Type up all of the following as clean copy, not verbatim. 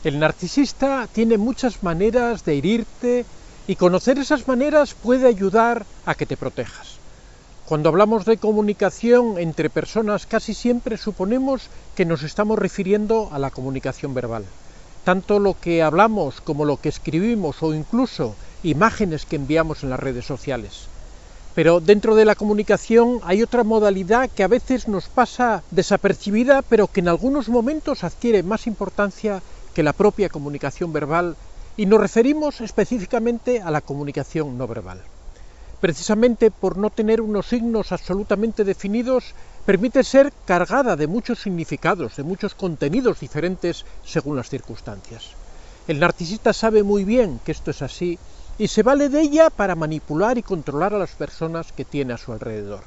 El narcisista tiene muchas maneras de herirte y conocer esas maneras puede ayudar a que te protejas. Cuando hablamos de comunicación entre personas casi siempre suponemos que nos estamos refiriendo a la comunicación verbal. Tanto lo que hablamos como lo que escribimos o incluso imágenes que enviamos en las redes sociales. Pero dentro de la comunicación hay otra modalidad que a veces nos pasa desapercibida, pero que en algunos momentos adquiere más importancia que la propia comunicación verbal, y nos referimos específicamente a la comunicación no verbal. Precisamente por no tener unos signos absolutamente definidos, permite ser cargada de muchos significados, de muchos contenidos diferentes según las circunstancias. El narcisista sabe muy bien que esto es así y se vale de ella para manipular y controlar a las personas que tiene a su alrededor.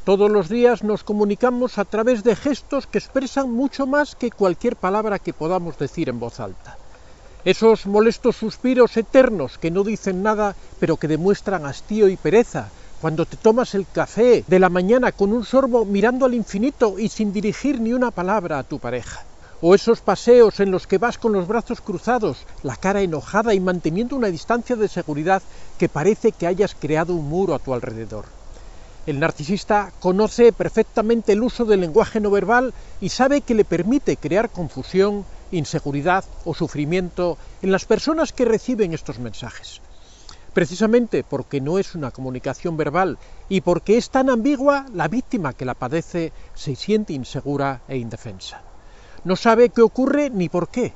Todos los días nos comunicamos a través de gestos que expresan mucho más que cualquier palabra que podamos decir en voz alta. Esos molestos suspiros eternos que no dicen nada, pero que demuestran hastío y pereza, cuando te tomas el café de la mañana con un sorbo mirando al infinito y sin dirigir ni una palabra a tu pareja. O esos paseos en los que vas con los brazos cruzados, la cara enojada y manteniendo una distancia de seguridad que parece que hayas creado un muro a tu alrededor. El narcisista conoce perfectamente el uso del lenguaje no verbal y sabe que le permite crear confusión, inseguridad o sufrimiento en las personas que reciben estos mensajes. Precisamente porque no es una comunicación verbal y porque es tan ambigua, la víctima que la padece se siente insegura e indefensa. No sabe qué ocurre ni por qué.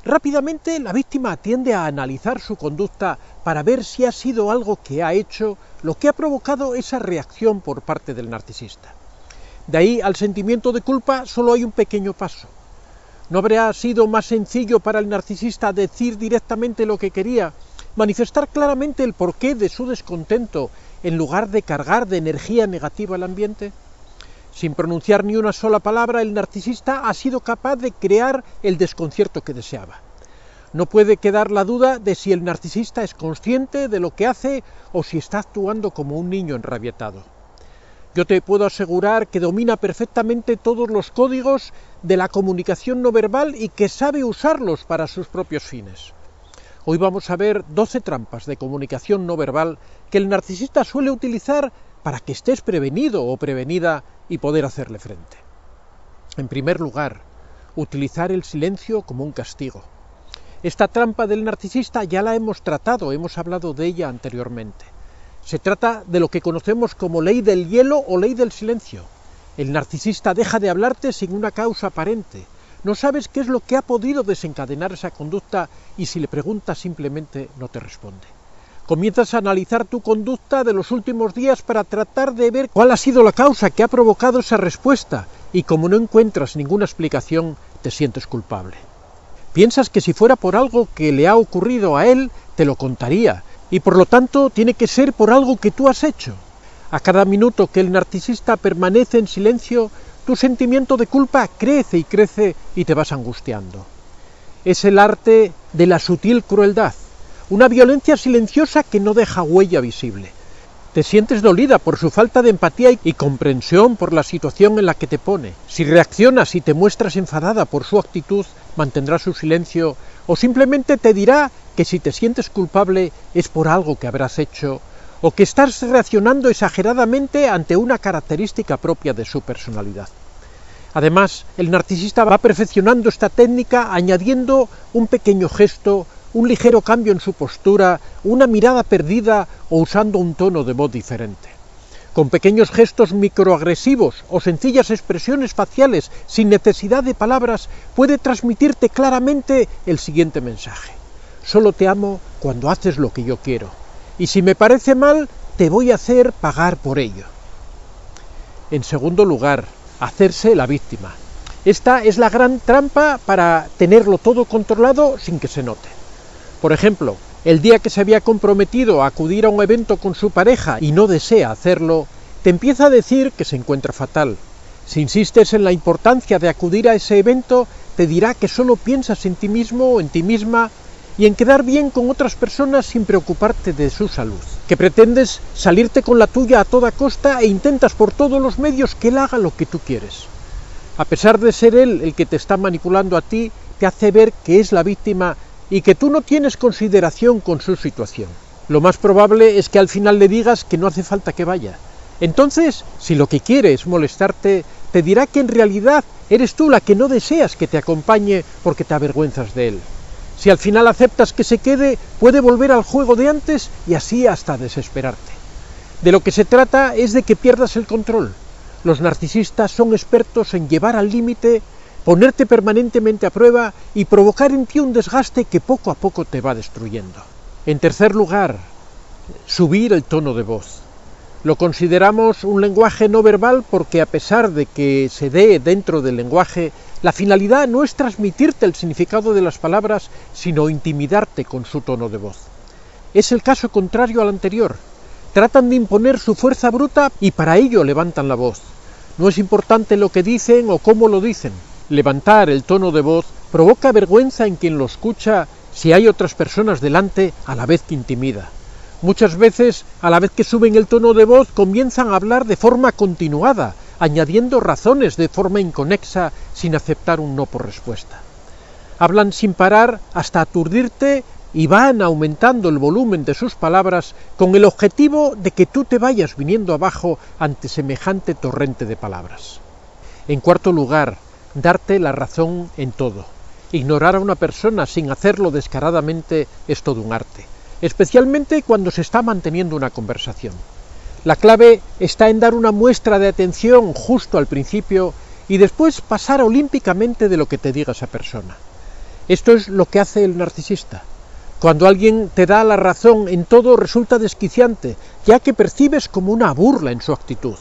Rápidamente la víctima tiende a analizar su conducta para ver si ha sido algo que ha hecho lo que ha provocado esa reacción por parte del narcisista. De ahí al sentimiento de culpa solo hay un pequeño paso. ¿No habría sido más sencillo para el narcisista decir directamente lo que quería, manifestar claramente el porqué de su descontento en lugar de cargar de energía negativa el ambiente? Sin pronunciar ni una sola palabra, el narcisista ha sido capaz de crear el desconcierto que deseaba. No puede quedar la duda de si el narcisista es consciente de lo que hace o si está actuando como un niño enrabietado. Yo te puedo asegurar que domina perfectamente todos los códigos de la comunicación no verbal y que sabe usarlos para sus propios fines. Hoy vamos a ver 12 trampas de comunicación no verbal que el narcisista suele utilizar para que estés prevenido o prevenida y poder hacerle frente. En primer lugar, utilizar el silencio como un castigo. Esta trampa del narcisista ya la hemos tratado, hemos hablado de ella anteriormente. Se trata de lo que conocemos como ley del hielo o ley del silencio. El narcisista deja de hablarte sin una causa aparente. No sabes qué es lo que ha podido desencadenar esa conducta y si le preguntas simplemente no te responde. Comienzas a analizar tu conducta de los últimos días para tratar de ver cuál ha sido la causa que ha provocado esa respuesta y como no encuentras ninguna explicación, te sientes culpable. Piensas que si fuera por algo que le ha ocurrido a él, te lo contaría y por lo tanto tiene que ser por algo que tú has hecho. A cada minuto que el narcisista permanece en silencio, tu sentimiento de culpa crece y crece y te vas angustiando. Es el arte de la sutil crueldad. Una violencia silenciosa que no deja huella visible. Te sientes dolida por su falta de empatía y comprensión por la situación en la que te pone. Si reaccionas y te muestras enfadada por su actitud, mantendrá su silencio o simplemente te dirá que si te sientes culpable es por algo que habrás hecho o que estás reaccionando exageradamente ante una característica propia de su personalidad. Además, el narcisista va perfeccionando esta técnica añadiendo un pequeño gesto, un ligero cambio en su postura, una mirada perdida o usando un tono de voz diferente. Con pequeños gestos microagresivos o sencillas expresiones faciales sin necesidad de palabras puede transmitirte claramente el siguiente mensaje. Solo te amo cuando haces lo que yo quiero. Y si me parece mal, te voy a hacer pagar por ello. En segundo lugar, hacerse la víctima. Esta es la gran trampa para tenerlo todo controlado sin que se note. Por ejemplo, el día que se había comprometido a acudir a un evento con su pareja y no desea hacerlo, te empieza a decir que se encuentra fatal. Si insistes en la importancia de acudir a ese evento, te dirá que solo piensas en ti mismo o en ti misma y en quedar bien con otras personas sin preocuparte de su salud. Que pretendes salirte con la tuya a toda costa e intentas por todos los medios que él haga lo que tú quieres. A pesar de ser él el que te está manipulando a ti, te hace ver que es la víctima y que tú no tienes consideración con su situación. Lo más probable es que al final le digas que no hace falta que vaya. Entonces, si lo que quiere es molestarte, te dirá que en realidad eres tú la que no deseas que te acompañe porque te avergüenzas de él. Si al final aceptas que se quede, puede volver al juego de antes y así hasta desesperarte. De lo que se trata es de que pierdas el control. Los narcisistas son expertos en llevar al límite, ponerte permanentemente a prueba y provocar en ti un desgaste que poco a poco te va destruyendo. En tercer lugar, subir el tono de voz. Lo consideramos un lenguaje no verbal porque, a pesar de que se dé dentro del lenguaje, la finalidad no es transmitirte el significado de las palabras, sino intimidarte con su tono de voz. Es el caso contrario al anterior. Tratan de imponer su fuerza bruta y para ello levantan la voz. No es importante lo que dicen o cómo lo dicen. Levantar el tono de voz provoca vergüenza en quien lo escucha si hay otras personas delante, a la vez que intimida. Muchas veces, a la vez que suben el tono de voz, comienzan a hablar de forma continuada, añadiendo razones de forma inconexa, sin aceptar un no por respuesta. Hablan sin parar hasta aturdirte y van aumentando el volumen de sus palabras con el objetivo de que tú te vayas viniendo abajo ante semejante torrente de palabras. En cuarto lugar, darte la razón en todo. Ignorar a una persona sin hacerlo descaradamente es todo un arte, especialmente cuando se está manteniendo una conversación. La clave está en dar una muestra de atención justo al principio y después pasar olímpicamente de lo que te diga esa persona. Esto es lo que hace el narcisista. Cuando alguien te da la razón en todo resulta desquiciante, ya que percibes como una burla en su actitud.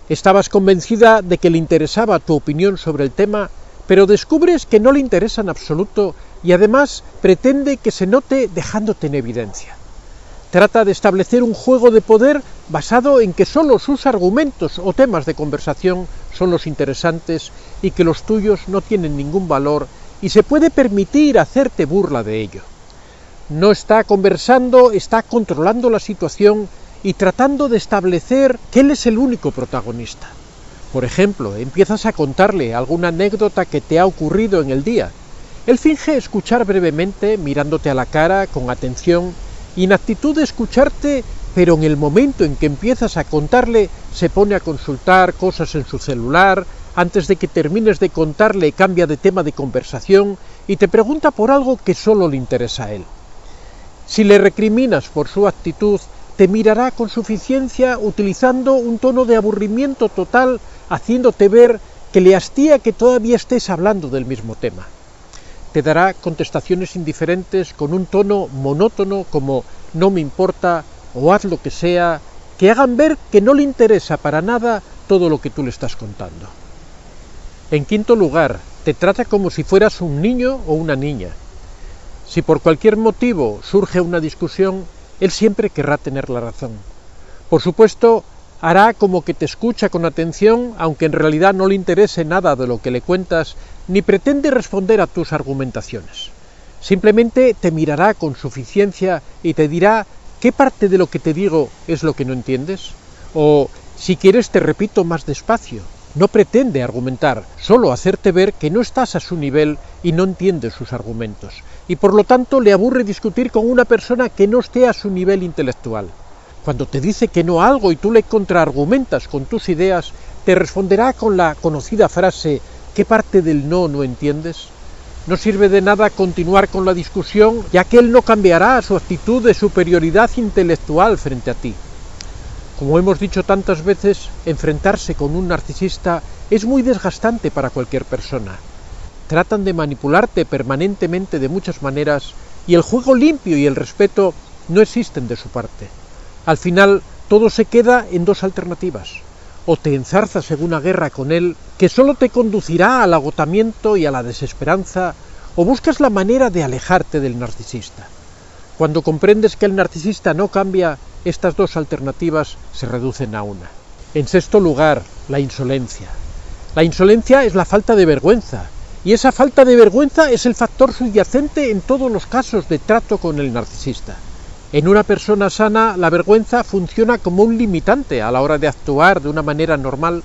Estabas convencida de que le interesaba tu opinión sobre el tema, pero descubres que no le interesa en absoluto y además pretende que se note dejándote en evidencia. Trata de establecer un juego de poder basado en que solo sus argumentos o temas de conversación son los interesantes y que los tuyos no tienen ningún valor y se puede permitir hacerte burla de ello. No está conversando, está controlando la situación y tratando de establecer que él es el único protagonista. Por ejemplo, empiezas a contarle alguna anécdota que te ha ocurrido en el día. Él finge escuchar brevemente, mirándote a la cara con atención y en actitud de escucharte, pero en el momento en que empiezas a contarle, se pone a consultar cosas en su celular, antes de que termines de contarle cambia de tema de conversación y te pregunta por algo que solo le interesa a él. Si le recriminas por su actitud, te mirará con suficiencia utilizando un tono de aburrimiento total, haciéndote ver que le hastía que todavía estés hablando del mismo tema. Te dará contestaciones indiferentes con un tono monótono como no me importa o haz lo que sea, que hagan ver que no le interesa para nada todo lo que tú le estás contando. En quinto lugar, te trata como si fueras un niño o una niña. Si por cualquier motivo surge una discusión, él siempre querrá tener la razón. Por supuesto, hará como que te escucha con atención, aunque en realidad no le interese nada de lo que le cuentas, ni pretende responder a tus argumentaciones. Simplemente te mirará con suficiencia y te dirá qué parte de lo que te digo es lo que no entiendes. O, si quieres, te repito más despacio. No pretende argumentar, solo hacerte ver que no estás a su nivel y no entiendes sus argumentos. Y por lo tanto le aburre discutir con una persona que no esté a su nivel intelectual. Cuando te dice que no a algo y tú le contraargumentas con tus ideas, te responderá con la conocida frase ¿qué parte del no entiendes? No sirve de nada continuar con la discusión, ya que él no cambiará su actitud de superioridad intelectual frente a ti. Como hemos dicho tantas veces, enfrentarse con un narcisista es muy desgastante para cualquier persona. Tratan de manipularte permanentemente de muchas maneras y el juego limpio y el respeto no existen de su parte. Al final, todo se queda en dos alternativas. O te enzarzas en una guerra con él que solo te conducirá al agotamiento y a la desesperanza, o buscas la manera de alejarte del narcisista. Cuando comprendes que el narcisista no cambia, estas dos alternativas se reducen a una. En sexto lugar, la insolencia. La insolencia es la falta de vergüenza, y esa falta de vergüenza es el factor subyacente en todos los casos de trato con el narcisista. En una persona sana, la vergüenza funciona como un limitante a la hora de actuar de una manera normal,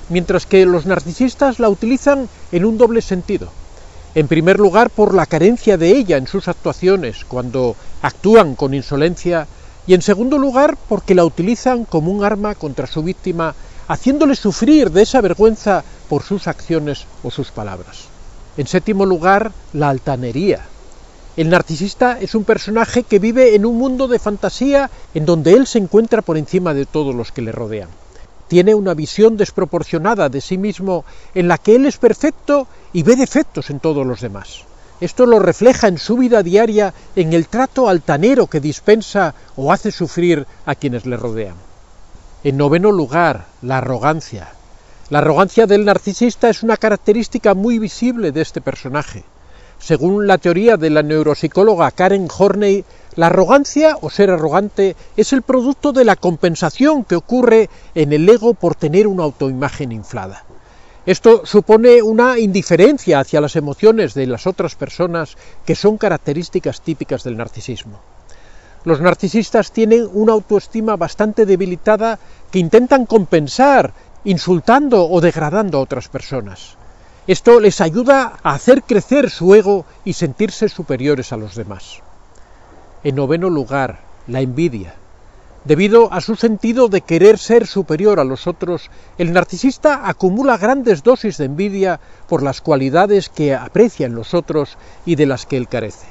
mientras que los narcisistas la utilizan en un doble sentido. En primer lugar, por la carencia de ella en sus actuaciones, cuando actúan con insolencia, y en segundo lugar, porque la utilizan como un arma contra su víctima, haciéndole sufrir de esa vergüenza por sus acciones o sus palabras. En séptimo lugar, la altanería. El narcisista es un personaje que vive en un mundo de fantasía en donde él se encuentra por encima de todos los que le rodean. Tiene una visión desproporcionada de sí mismo en la que él es perfecto y ve defectos en todos los demás. Esto lo refleja en su vida diaria en el trato altanero que dispensa o hace sufrir a quienes le rodean. En noveno lugar, la arrogancia. La arrogancia del narcisista es una característica muy visible de este personaje. Según la teoría de la neuropsicóloga Karen Horney, la arrogancia o ser arrogante es el producto de la compensación que ocurre en el ego por tener una autoimagen inflada. Esto supone una indiferencia hacia las emociones de las otras personas que son características típicas del narcisismo. Los narcisistas tienen una autoestima bastante debilitada que intentan compensar insultando o degradando a otras personas. Esto les ayuda a hacer crecer su ego y sentirse superiores a los demás. En noveno lugar, la envidia. Debido a su sentido de querer ser superior a los otros, el narcisista acumula grandes dosis de envidia por las cualidades que aprecia en los otros y de las que él carece.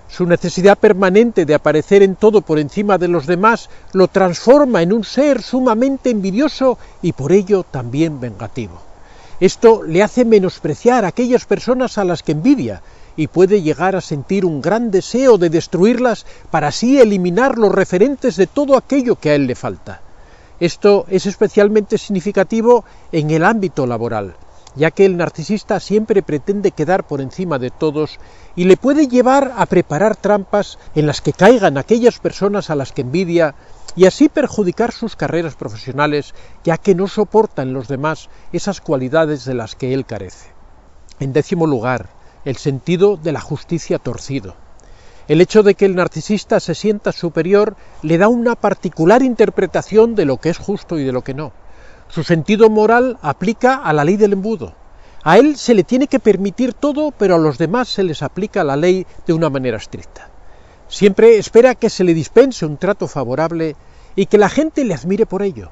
Su necesidad permanente de aparecer en todo por encima de los demás lo transforma en un ser sumamente envidioso y por ello también vengativo. Esto le hace menospreciar a aquellas personas a las que envidia y puede llegar a sentir un gran deseo de destruirlas para así eliminar los referentes de todo aquello que a él le falta. Esto es especialmente significativo en el ámbito laboral, ya que el narcisista siempre pretende quedar por encima de todos y le puede llevar a preparar trampas en las que caigan aquellas personas a las que envidia y así perjudicar sus carreras profesionales, ya que no soporta en los demás esas cualidades de las que él carece. En décimo lugar, el sentido de la justicia torcido. El hecho de que el narcisista se sienta superior le da una particular interpretación de lo que es justo y de lo que no. Su sentido moral aplica a la ley del embudo. A él se le tiene que permitir todo, pero a los demás se les aplica la ley de una manera estricta. Siempre espera que se le dispense un trato favorable y que la gente le admire por ello.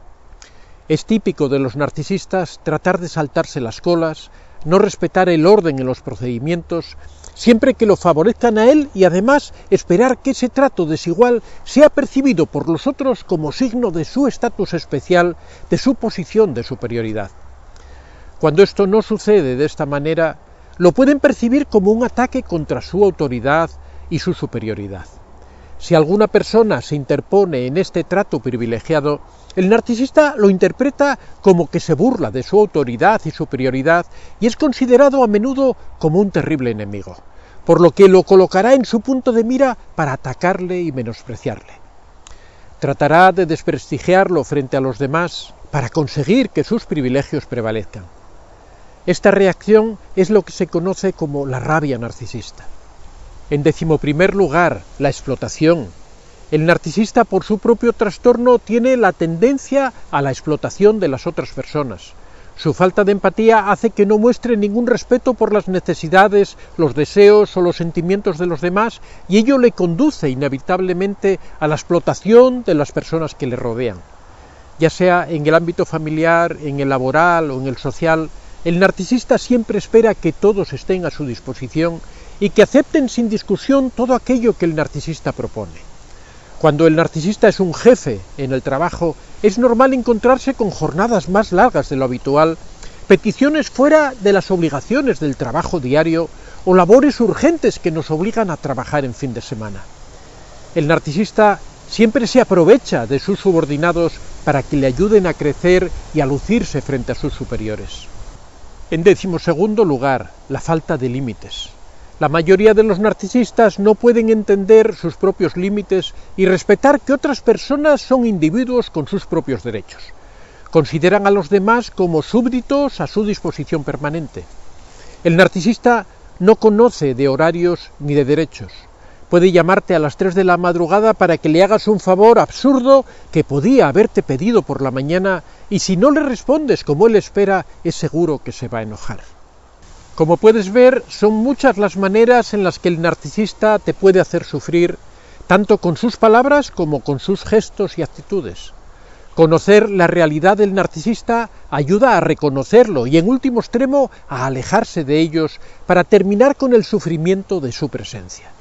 Es típico de los narcisistas tratar de saltarse las colas, no respetar el orden en los procedimientos, siempre que lo favorezcan a él y además esperar que ese trato desigual sea percibido por los otros como signo de su estatus especial, de su posición de superioridad. Cuando esto no sucede de esta manera, lo pueden percibir como un ataque contra su autoridad y su superioridad. Si alguna persona se interpone en este trato privilegiado, el narcisista lo interpreta como que se burla de su autoridad y superioridad y es considerado a menudo como un terrible enemigo, por lo que lo colocará en su punto de mira para atacarle y menospreciarle. Tratará de desprestigiarlo frente a los demás para conseguir que sus privilegios prevalezcan. Esta reacción es lo que se conoce como la rabia narcisista. En 11º lugar, la explotación. El narcisista, por su propio trastorno, tiene la tendencia a la explotación de las otras personas. Su falta de empatía hace que no muestre ningún respeto por las necesidades, los deseos o los sentimientos de los demás, y ello le conduce inevitablemente a la explotación de las personas que le rodean. Ya sea en el ámbito familiar, en el laboral o en el social, el narcisista siempre espera que todos estén a su disposición y que acepten sin discusión todo aquello que el narcisista propone. Cuando el narcisista es un jefe en el trabajo, es normal encontrarse con jornadas más largas de lo habitual, peticiones fuera de las obligaciones del trabajo diario o labores urgentes que nos obligan a trabajar en fin de semana. El narcisista siempre se aprovecha de sus subordinados para que le ayuden a crecer y a lucirse frente a sus superiores. En 12º lugar, la falta de límites. La mayoría de los narcisistas no pueden entender sus propios límites y respetar que otras personas son individuos con sus propios derechos. Consideran a los demás como súbditos a su disposición permanente. El narcisista no conoce de horarios ni de derechos. Puede llamarte a las 3 de la madrugada para que le hagas un favor absurdo que podía haberte pedido por la mañana y si no le respondes como él espera, es seguro que se va a enojar. Como puedes ver, son muchas las maneras en las que el narcisista te puede hacer sufrir, tanto con sus palabras como con sus gestos y actitudes. Conocer la realidad del narcisista ayuda a reconocerlo y, en último extremo, a alejarse de ellos para terminar con el sufrimiento de su presencia.